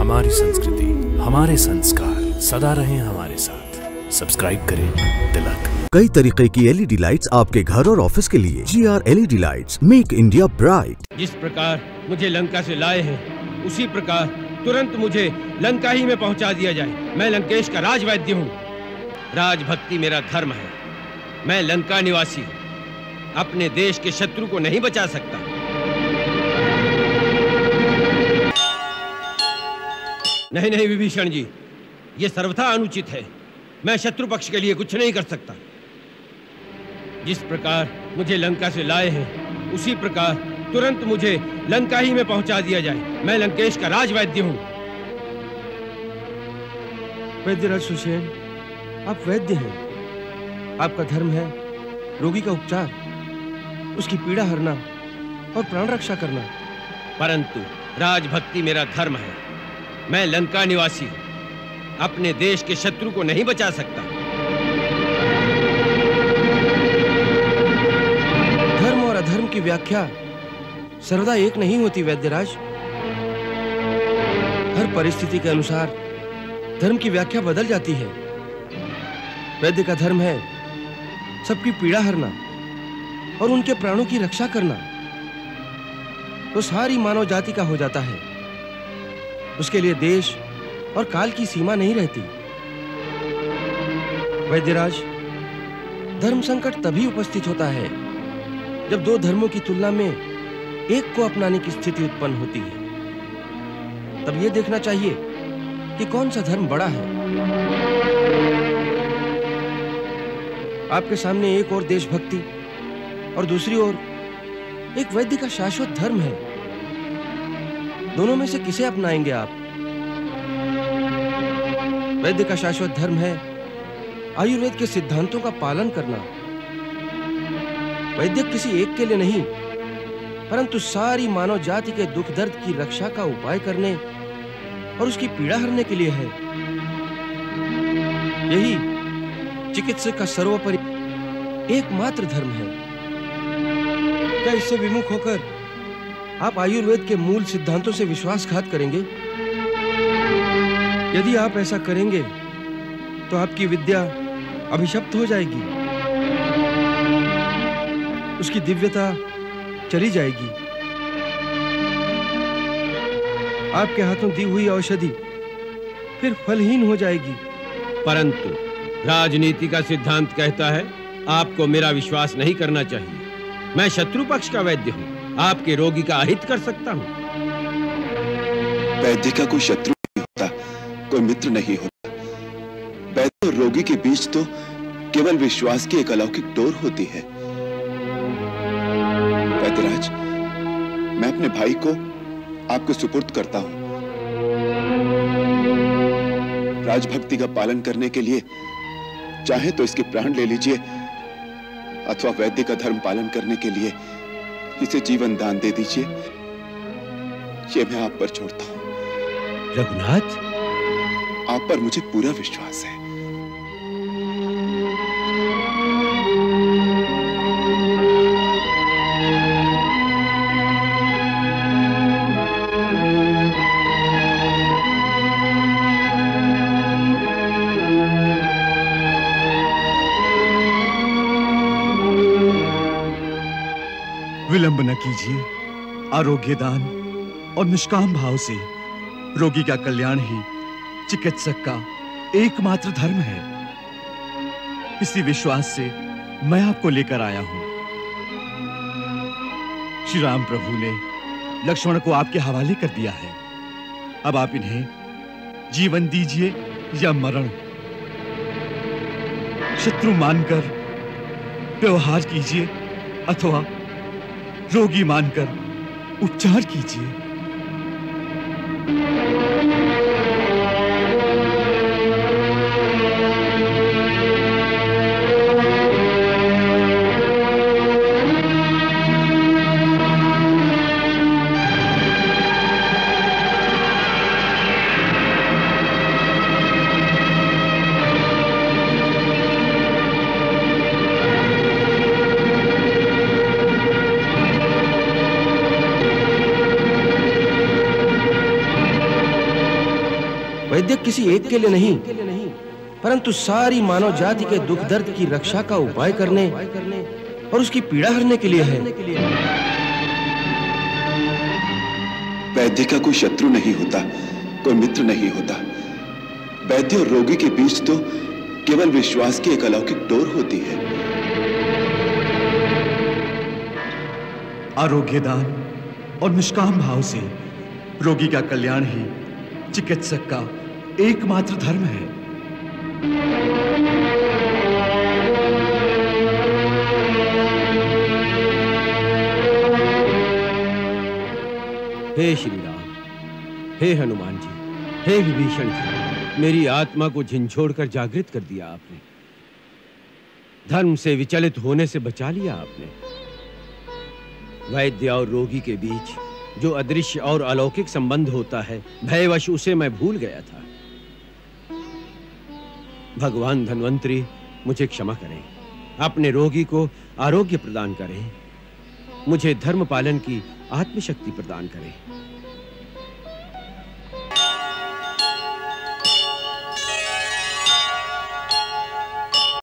हमारी संस्कृति, हमारे संस्कार सदा रहें हमारे साथ। सब्सक्राइब करें तिलक। कई तरीके की एलईडी लाइट्स आपके घर और ऑफिस के लिए। GR LED lights, make India bright. जिस प्रकार मुझे लंका से लाए हैं, उसी प्रकार तुरंत मुझे लंका ही में पहुंचा दिया जाए। मैं लंकेश का राजवैद्य हूँ। राजभक्ति मेरा धर्म है। मैं लंका निवासी अपने देश के शत्रु को नहीं बचा सकता। नहीं नहीं विभीषण जी, ये सर्वथा अनुचित है। मैं शत्रु पक्ष के लिए कुछ नहीं कर सकता। जिस प्रकार मुझे लंका से लाए हैं, उसी प्रकार तुरंत मुझे लंका ही में पहुंचा दिया जाए। मैं लंकेश का राजवैद्य हूँ। वैद्यराज सुषेण, आप वैद्य हैं। आपका धर्म है रोगी का उपचार, उसकी पीड़ा हरना और प्राण रक्षा करना। परंतु राजभक्ति मेरा धर्म है। मैं लंका निवासी अपने देश के शत्रु को नहीं बचा सकता। धर्म और अधर्म की व्याख्या सर्वदा एक नहीं होती वैद्यराज। हर परिस्थिति के अनुसार धर्म की व्याख्या बदल जाती है। वैद्य का धर्म है सबकी पीड़ा हरना और उनके प्राणों की रक्षा करना। तो सारी मानव जाति का हो जाता है। उसके लिए देश और काल की सीमा नहीं रहती। वैद्यराज, धर्म संकट तभी उपस्थित होता है जब दो धर्मों की तुलना में एक को अपनाने की स्थिति उत्पन्न होती है। तब यह देखना चाहिए कि कौन सा धर्म बड़ा है। आपके सामने एक और देशभक्ति और दूसरी ओर एक वैद्य का शाश्वत धर्म है। दोनों में से किसे अपनाएंगे आप? वैद्य का शाश्वत धर्म है आयुर्वेद के सिद्धांतों का पालन करना। वैद्य किसी एक के लिए नहीं, परंतु सारी मानव जाति के दुख दर्द की रक्षा का उपाय करने और उसकी पीड़ा हरने के लिए है। यही चिकित्सक का सर्वोपरि एकमात्र धर्म है। क्या इससे विमुख होकर आप आयुर्वेद के मूल सिद्धांतों से विश्वासघात करेंगे? यदि आप ऐसा करेंगे तो आपकी विद्या अभिशप्त हो जाएगी, उसकी दिव्यता चली जाएगी। आपके हाथों दी हुई औषधि फिर फलहीन हो जाएगी। परंतु राजनीति का सिद्धांत कहता है आपको मेरा विश्वास नहीं करना चाहिए। मैं शत्रु पक्ष का वैद्य हूँ। आपके रोगी का अहित कर सकता हूँ। वैद्य का कोई शत्रु नहीं होता, कोई मित्र नहीं होता। वैद्य और रोगी के बीच तो केवल विश्वास की एक अलौकिक डोर होती है। वैद्यराज, मैं अपने भाई को आपको सुपुर्द करता हूं। राजभक्ति का पालन करने के लिए चाहे तो इसके प्राण ले लीजिए, अथवा वैद्य का धर्म पालन करने के लिए इसे जीवन दान दे दीजिए। ये मैं आप पर छोड़ता हूं। रघुनाथ, आप पर मुझे पूरा विश्वास है। विलंब न कीजिए। आरोग्य दान और निष्काम भाव से रोगी का कल्याण ही चिकित्सक का एकमात्र धर्म है। इसी विश्वास से मैं आपको लेकर आया हूं। श्री राम प्रभु ने लक्ष्मण को आपके हवाले कर दिया है। अब आप इन्हें जीवन दीजिए या मरण। शत्रु मानकर व्यवहार कीजिए अथवा रोगी मानकर उपचार कीजिए। वैद्य किसी एक के लिए नहीं, परंतु सारी मानव जाति के दुख दर्द की रक्षा का उपाय करने और उसकी पीड़ा हरने के लिए है। वैद्य का कोई शत्रु नहीं होता, कोई मित्र नहीं होता। वैद्य और रोगी के बीच तो केवल विश्वास की एक अलौकिक डोर होती है। आरोग्य दान और निष्काम भाव से रोगी का कल्याण ही चिकित्सक का एकमात्र धर्म है। हे श्री राम, हे हनुमान जी, हे विभीषण जी, मेरी आत्मा को झिंझोड़कर जागृत कर दिया आपने। धर्म से विचलित होने से बचा लिया आपने। वैद्य और रोगी के बीच जो अदृश्य और अलौकिक संबंध होता है, भयवश उसे मैं भूल गया था। भगवान धन्वंतरी मुझे क्षमा करें, अपने रोगी को आरोग्य प्रदान करें, मुझे धर्म पालन की आत्मशक्ति प्रदान करें।